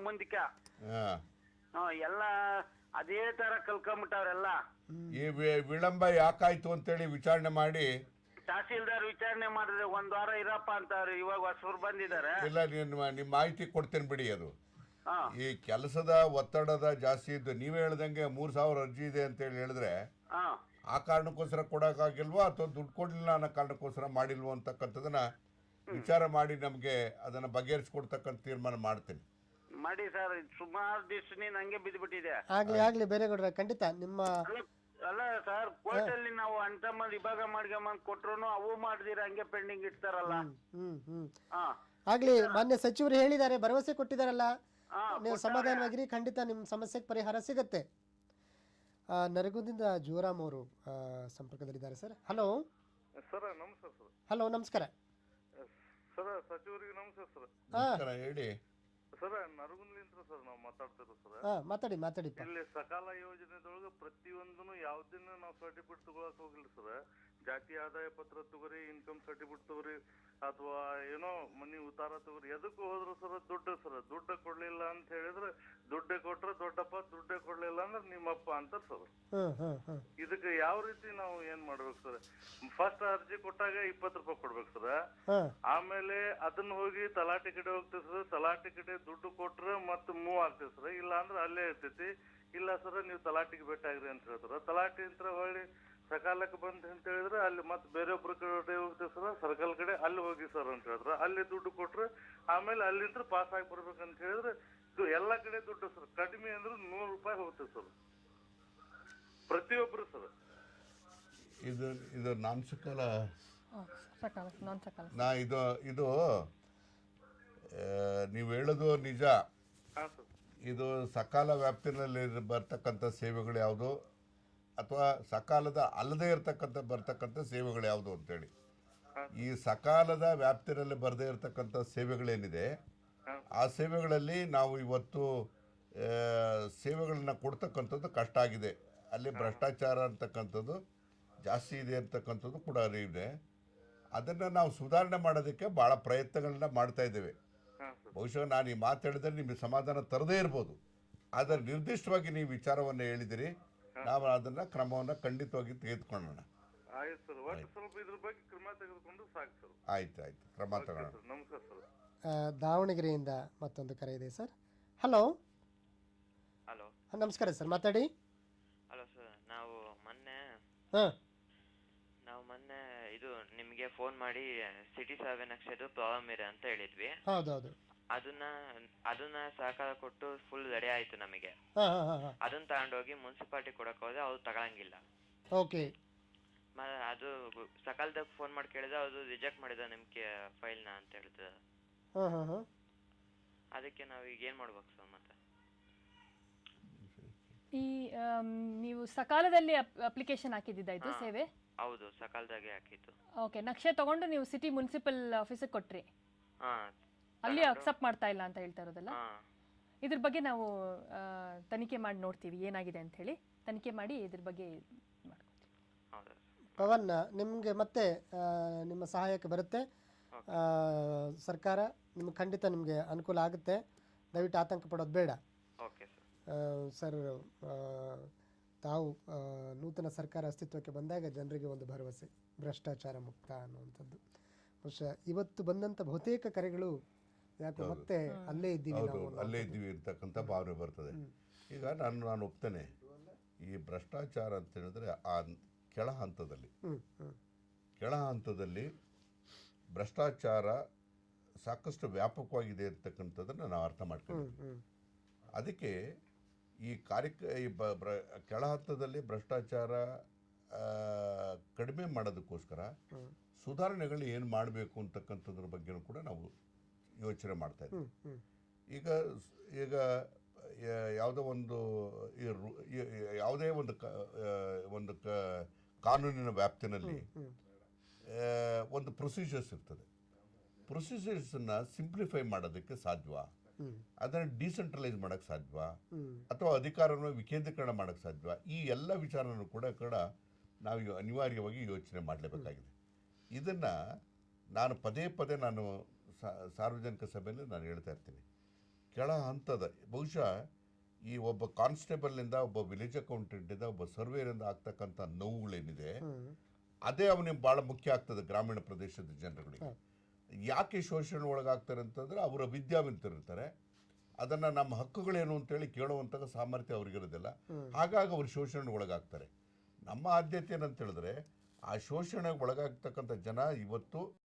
ಮುಂದಕ್ಕ ಹಾ ಎಲ್ಲ ಅದೇ ತರ ಕಲ್ಕೊಂಬಿಟ್ಟವ್ರೆಲ್ಲ. ಈ ವಿಳಂಬ ಯಾಕಾಯ್ತು ಅಂತೇಳಿ ವಿಚಾರಣೆ ಮಾಡಿ ತಹಸೀಲ್ದಾರ್ ವಿಚಾರಣೆ ಮಾಡಿದ್ರೆ 1 ವಾರ ಇರಪ್ಪ ಅಂತಾರೆ. ಇವಾಗ ಹೊಸಬ್ರು ಬಂದಿದ್ದಾರೆ. ಇಲ್ಲ ನಿಮ್ಮ ಮಾಹಿತಿ ಕೊಡ್ತೇನೆ ಬಿಡಿ. ಅದು ಹಾ ಈ ಕೆಲಸದ ಒತ್ತಡದ ಜಾಸ್ತಿ ಇದ್ದು ನೀವೇ ಹೇಳ್ದಂಗೆ 3000 ಅರ್ಜಿ ಇದೆ ಅಂತೇಳಿ ಹೇಳಿದ್ರೆ ಹಾ ಆ ಕಾರಣಕ್ಕೋಸ್ಕರ ಕೊಡೋಕ್ಕಾಗಿಲ್ವಾ ಅಥವಾ ದುಡ್ಡು ಕೊಡಲಿಲ್ಲ ಅನ್ನೋ ಕಾರಣಕ್ಕೋಸ್ಕರ ಮಾಡಿಲ್ವೋ ಅಂತಕ್ಕಂಥದ್ದನ್ನ ವಿಚಾರ ಮಾಡಿ ನಮಗೆ ಅದನ್ನು ಬಗೆಹರಿಸ್ಕೊಡ್ತಕ್ಕಂಥ ತೀರ್ಮಾನ ಮಾಡ್ತೀನಿ. ಮಾಡಿ ಸರ್. ಸುಮಾರು ದಿವಸದಿಂದ ಹಂಗೆ ಬಿದ್ದುಬಿಟ್ಟಿದೆ. ಆಗ್ಲಿ ಬೇರೆಗೌಡ್ರೆ, ಖಂಡಿತ ನಿಮ್ಮ ಅಲ್ಲ ಸರ್, ಕೋರ್ಟಲ್ಲಿ ನಾವು ಅಂತಮ್ಮ ವಿಭಾಗ ಮಾಡ್ಕೊಂಬಂದ್ ಕೊಟ್ರು ಅವು ಮಾಡ್ದಿರ ಹಂಗೆ ಪೆಂಡಿಂಗ್ ಇಡ್ತಾರಲ್ಲ. ಹಾ ಆಗ್ಲಿ, ಮಾನ್ಯ ಸಚಿವರು ಹೇಳಿದ್ದಾರೆ, ಭರವಸೆ ಕೊಟ್ಟಿದಾರಲ್ಲ, ಹಾ, ನೀವು ಸಮಾಧಾನವಾಗಿರಿ, ಖಂಡಿತ ನಿಮ್ಮ ಸಮಸ್ಯೆಗೆ ಪರಿಹಾರ ಸಿಗುತ್ತೆ. ನರಗುಂದಿಂದ ಜೋರಾಮ್ ಅವರು ಸಂಪರ್ಕದಲ್ಲಿದ್ದಾರೆ ಸರ್. ಹಲೋ ಸರ್, ನಮಸ್ಕಾರ ಸರ್. ಹಲೋ, ನಮಸ್ಕಾರ ಸರ್, ಸಚಿವರಿಗೆ ನಮಸ್ಕಾರ ಸರ್. ನಮಸ್ಕಾರ, ಹೇಳಿ ಸರ್. ನರಗುಂದ್ಲಿಂತ್ರ ಸರ್ ನಾವು ಮಾತಾಡ್ತಿರೋದು ಸರ್. ಮಾತಾಡಿ. ಇಲ್ಲಿ ಸಕಾಲ ಯೋಜನೆದೊಳಗ ಪ್ರತಿಯೊಂದನು ಯಾವ್ದನ್ನ ನಾವು ಸರ್ಟಿಫಿಕೇಟ್ ತಗೊಳಕ್ ಹೋಗಿಲ್ಲ ಸರ್. ಜಾತಿ ಆದಾಯ ಪತ್ರ ತಗೋರಿ, ಇನ್ಕಮ್ ಸರ್ಟಿಫಿಕೇಟ್ ತಗೋರಿ, ಅಥವಾ ಏನೋ ಮನಿ ಉತ್ತಾರ ತಗೋರಿ, ಎದಕ್ಕೂ ಹೋದ್ರು ಸರ್ ದುಡ್ಡು ಕೊಡ್ಲಿಲ್ಲ ಅಂತ ಹೇಳಿದ್ರೆ ದುಡ್ಡೇ ಕೊಟ್ರೆ ದೊಡ್ಡಪ್ಪ, ದುಡ್ಡೇ ಕೊಡ್ಲಿಲ್ಲ ಅಂದ್ರೆ ನಿಮ್ಮಪ್ಪ ಅಂತಾರ ಸರ್. ಇದಕ್ಕೆ ಯಾವ ರೀತಿ ನಾವು ಏನ್ ಮಾಡ್ಬೇಕು ಸರ್? ಫಸ್ಟ್ ಅರ್ಜಿ ಕೊಟ್ಟಾಗ 20 ರೂಪಾಯಿ ಕೊಡ್ಬೇಕು ಸರ್. ಆಮೇಲೆ ಅದನ್ನ ಹೋಗಿ ತಲಾಟಿ ಕಡೆ ಹೋಗ್ತೇವೆ ಸರ್. ತಲಾಟಿ ಕಡೆ ದುಡ್ಡು ಕೊಟ್ರೆ ಮತ್ತೆ ಮೂವ್ ಆಗ್ತೇವೆ ಸರ್. ಇಲ್ಲ ಅಂದ್ರೆ ಅಲ್ಲೇ ಇರ್ತೈತಿ. ಇಲ್ಲ ಸರ್, ನೀವು ತಲಾಟಿಗೆ ಭೇಟಿಯಾಗ್ರಿ ಅಂತ ಹೇಳ್ತಾರ. ತಲಾಟಿ ಅಂತ ಹೊಳ್ಳಿ ಸಕಾಲಕ್ಕೆ ಬಂತ ಅಂತ ಹೇಳಿದ್ರೆ ಅಲ್ಲಿ ಮತ್ತೆ ಬೇರೊಬ್ರ ಕಡೆ ಹೋಗ್ತೇವೆ ಸರ್. ಸರ್ಕಲ್ ಕಡೆ ಅಲ್ಲಿ ಹೋಗಿ ಸರ್ ಅಂತ ಹೇಳಿದ್ರೆ ಅಲ್ಲಿ ದುಡ್ಡು ಕೊಟ್ರೆ ಆಮೇಲೆ ಅಲ್ಲಿಂದ ಪಾಸ್ ಆಗಿ ಬರ್ಬೇಕಂತ ಹೇಳಿದ್ರೆ ಎಲ್ಲಾ ಕಡೆ ದುಡ್ಡು ಸರ್. ಕಡಿಮೆ ಅಂದ್ರೆ 100 ರೂಪಾಯಿ ಹೋಗ್ತೇವೆ ಸರ್ ಪ್ರತಿಯೊಬ್ರು ಸರ್. ಇದು ನಾನ್ ಸಕಾಲ ಇದು ನೀವು ಹೇಳೋದು ನಿಜ. ಇದು ಸಕಾಲ ವ್ಯಾಪ್ತಿನಲ್ಲಿ ಬರ್ತಕ್ಕಂಥ ಸೇವೆಗಳು ಯಾವುದು ಅಥವಾ ಸಕಾಲದ ಅಲ್ಲದೆ ಬರ್ತಕ್ಕಂಥ ಸೇವೆಗಳು ಯಾವುದು ಅಂತೇಳಿ. ಈ ಸಕಾಲದ ವ್ಯಾಪ್ತಿನಲ್ಲಿ ಬರದೇ ಇರತಕ್ಕಂಥ ಸೇವೆಗಳೇನಿದೆ ಆ ಸೇವೆಗಳಲ್ಲಿ ನಾವು ಇವತ್ತು ಸೇವೆಗಳನ್ನ ಕೊಡ್ತಕ್ಕಂಥದ್ದು ಕಷ್ಟ ಆಗಿದೆ. ಅಲ್ಲಿ ಭ್ರಷ್ಟಾಚಾರ ಅಂತಕ್ಕಂಥದ್ದು ಜಾಸ್ತಿ ಇದೆ ಅಂತಕ್ಕಂಥದ್ದು ಕೂಡ ಅರಿವಿದೆ. ಅದನ್ನು ನಾವು ಸುಧಾರಣೆ ಮಾಡೋದಕ್ಕೆ ಭಾಳ ಪ್ರಯತ್ನಗಳನ್ನ ಮಾಡ್ತಾ ಇದ್ದೇವೆ. ಬಹುಶಃ ನಾನು ಈ ಮಾತಾಡಿದ್ರೆ ನಿಮಗೆ ಸಮಾಧಾನ ತರದೇ ಇರ್ಬೋದು, ಆದರೆ ನಿರ್ದಿಷ್ಟವಾಗಿ ನೀವು ವಿಚಾರವನ್ನು ಹೇಳಿದಿರಿ. ನಾವು ಅದನ್ನ ಕ್ರಮವನ್ನು ಖಂಡಿತವಾಗಿ ತೆಗೆದುಕೊಳ್ಳೋಣ. ಆಯ್ತು, ಕ್ರಮ ತಗೋಣ. ದಾವಣಗೆರೆಯಿಂದ ಮತ್ತೊಂದು ಕರೆ ಇದೆ ಸರ್. ಹಲೋ, ನಮಸ್ಕಾರ ಸರ್, ಮಾತಾಡಿ. ಹಲೋ ಸರ್, ನಾವು ಮೊನ್ನೆ ಇದು ನಿಮಗೆ ಫೋನ್ ಮಾಡಿ ಸಿಟಿ ಸರ್ವೆ ನಕ್ಷೆದು ಪ್ರಾಬ್ಲಮ್ ಇದೆ ಅಂತ ಹೇಳಿದ್ವಿ. ಹೌದೌದು. ಅದನ್ನ ಸಹಕಾರ ಕೊಟ್ಟು ಫುಲ್ ರೆಡಿ ಆಯ್ತು ನಮಗೆ. ಅದನ್ನ ತಗೊಂಡೋಗಿ ಮುನ್ಸಿಪಾಲಿಟಿ ಕೊಡಕ್ ಹೋದ್ರೆ ಅವ್ರು ತಗೊಳಂಗಿಲ್ಲ. ಓಕೆ. ಅದು ಸಕಾಲದಾಗ ಫೋನ್ ಮಾಡಿ ಕೇಳಿದ್ರೆ ಅದು ರಿಜೆಕ್ಟ್ ಮಾಡಿದ ನಿಮ್ಗೆ ಫೈಲ್ನ ಅಂತ ಹೇಳ್ತದೆ. ಅದಕ್ಕೆ ನಾವ್ ಈಗ ಏನ್ ಮಾಡ್ಬೇಕು ಸರ್? ಮತ್ತೆ ಈ ನೀವು ಸಕಾಲದಲ್ಲಿ ಅಪ್ಲಿಕೇಶನ್ ಹಾಕಿದ್ದ ಇದು ಸೇವೆ? ಹೌದು, ಸಕಾಲದಾಗೆ ಹಾಕಿತ್ತು. ಓಕೆ, ನಕ್ಷೆ ತಗೊಂಡು ನೀವು ಸಿಟಿ ಮುನ್ಸಿಪಲ್ ಆಫೀಸಿಗೆ ಕೊಟ್ರಿ. ಅಲ್ಲಿ ಅಕ್ಸೆಪ್ಟ್ ಮಾಡ್ತಾ ಇಲ್ಲ ಅಂತ ಹೇಳ್ತಾ ಇರೋದಲ್ಲ. ಇದ್ರ ಬಗ್ಗೆ ನಾವು ತನಿಖೆ ಮಾಡಿ ನೋಡ್ತೀವಿ ಏನಾಗಿದೆ ಅಂತ ಹೇಳಿ. ತನಿಖೆ ಮಾಡಿ ಇದ್ರ ಬಗ್ಗೆ ಮಾಡ್ಕೊತೀವಿ. ಪವನ್, ನಿಮಗೆ ಮತ್ತೆ ನಿಮ್ಮ ಸಹಾಯಕ್ಕೆ ಬರುತ್ತೆ ಸರ್ಕಾರ. ನಿಮ್ಗೆ ಖಂಡಿತ ನಿಮಗೆ ಅನುಕೂಲ ಆಗುತ್ತೆ. ದಯವಿಟ್ಟು ಆತಂಕ ಪಡೋದು ಬೇಡ ಸರ್. ತಾವು ನೂತನ ಸರ್ಕಾರ ಅಸ್ತಿತ್ವಕ್ಕೆ ಬಂದಾಗ ಜನರಿಗೆ ಒಂದು ಭರವಸೆ, ಭ್ರಷ್ಟಾಚಾರ ಮುಕ್ತ ಅನ್ನುವಂಥದ್ದು. ಬಹುಶಃ ಇವತ್ತು ಬಂದಂಥ ಬಹುತೇಕ ಕರೆಗಳು ಯಾಕೆ ಮತ್ತೆ ಅಲ್ಲೇ ಇದ್ದೀವಿ ಅಂತಕ್ಕಂಥ ಭಾವನೆ ಬರ್ತದೆ. ಈಗ ನಾನು ಒಪ್ತೇನೆ, ಈ ಭ್ರಷ್ಟಾಚಾರ ಅಂತ ಹೇಳಿದ್ರೆ ಆ ಕೆಳ ಹಂತದಲ್ಲಿ ಭ್ರಷ್ಟಾಚಾರ ಸಾಕಷ್ಟು ವ್ಯಾಪಕವಾಗಿದೆ ಅಂತಕ್ಕಂಥದ್ದನ್ನು ನಾವು ಅರ್ಥ ಮಾಡ್ತೀವಿ. ಅದಕ್ಕೆ ಈ ಕೆಳ ಹಂತದಲ್ಲಿ ಭ್ರಷ್ಟಾಚಾರ ಕಡಿಮೆ ಮಾಡೋದಕ್ಕೋಸ್ಕರ ಸುಧಾರಣೆಗಳು ಏನು ಮಾಡಬೇಕು ಅಂತಕ್ಕಂಥದ್ರ ಬಗ್ಗೆನೂ ಕೂಡ ನಾವು ಯೋಚನೆ ಮಾಡ್ತಾ ಇದ್ದೀವಿ. ಈಗ ಯಾವುದೇ ಒಂದು ಕಾನೂನಿನ ವ್ಯಾಪ್ತಿನಲ್ಲಿ ಒಂದು ಪ್ರೊಸೀಜರ್ಸ್ ಇರ್ತದೆ. ಪ್ರೊಸೀಜರ್ಸನ್ನು ಸಿಂಪ್ಲಿಫೈ ಮಾಡೋದಕ್ಕೆ ಸಾಧ್ಯವಾ, ಅದನ್ನು ಡಿಸೆಂಟ್ರಲೈಸ್ ಮಾಡೋಕ್ಕೆ ಸಾಧ್ಯವಾ, ಅಥವಾ ಅಧಿಕಾರವನ್ನು ವಿಕೇಂದ್ರೀಕರಣ ಮಾಡೋಕ್ಕೆ ಸಾಧ್ಯವಾ, ಈ ಎಲ್ಲ ವಿಚಾರನೂ ಕೂಡ ನಾವು ಅನಿವಾರ್ಯವಾಗಿ ಯೋಚನೆ ಮಾಡಲೇಬೇಕಾಗಿದೆ. ಇದನ್ನು ನಾನು ಪದೇ ನಾನು ಸಾರ್ವಜನಿಕ ಸಭೆಯಲ್ಲಿ ನಾನು ಹೇಳ್ತಾ ಇರ್ತೀನಿ. ಕೆಳ ಹಂತದ ಬಹುಶಃ ಈ ಒಬ್ಬ ಕಾನ್ಸ್ಟೇಬಲ್ನಿಂದ, ಒಬ್ಬ ವಿಲೇಜ್ ಅಕೌಂಟೆಂಟಿಂದ, ಒಬ್ಬ ಸರ್ವೇರಿಂದ ಆಗ್ತಕ್ಕಂಥ ನೋವುಗಳೇನಿದೆ ಅದೇ ಅವನಿಗೆ ಭಾಳ ಮುಖ್ಯ ಆಗ್ತದೆ ಗ್ರಾಮೀಣ ಪ್ರದೇಶದ ಜನರುಗಳಿಗೆ. ಯಾಕೆ ಶೋಷಣೆ ಒಳಗಾಗ್ತಾರೆ ಅಂತಂದರೆ ಅವರ ವಿದ್ಯಾವಂತರಿರ್ತಾರೆ, ಅದನ್ನು ನಮ್ಮ ಹಕ್ಕುಗಳೇನು ಅಂತೇಳಿ ಕೇಳುವಂಥ ಸಾಮರ್ಥ್ಯ ಅವ್ರಿಗಿರೋದಿಲ್ಲ, ಹಾಗಾಗಿ ಅವ್ರು ಶೋಷಣೆ ಒಳಗಾಗ್ತಾರೆ. ನಮ್ಮ ಆದ್ಯತೆ ಏನಂತ ಹೇಳಿದ್ರೆ ಆ ಶೋಷಣೆಗೆ ಒಳಗಾಗ್ತಕ್ಕಂಥ ಜನ ಇವತ್ತು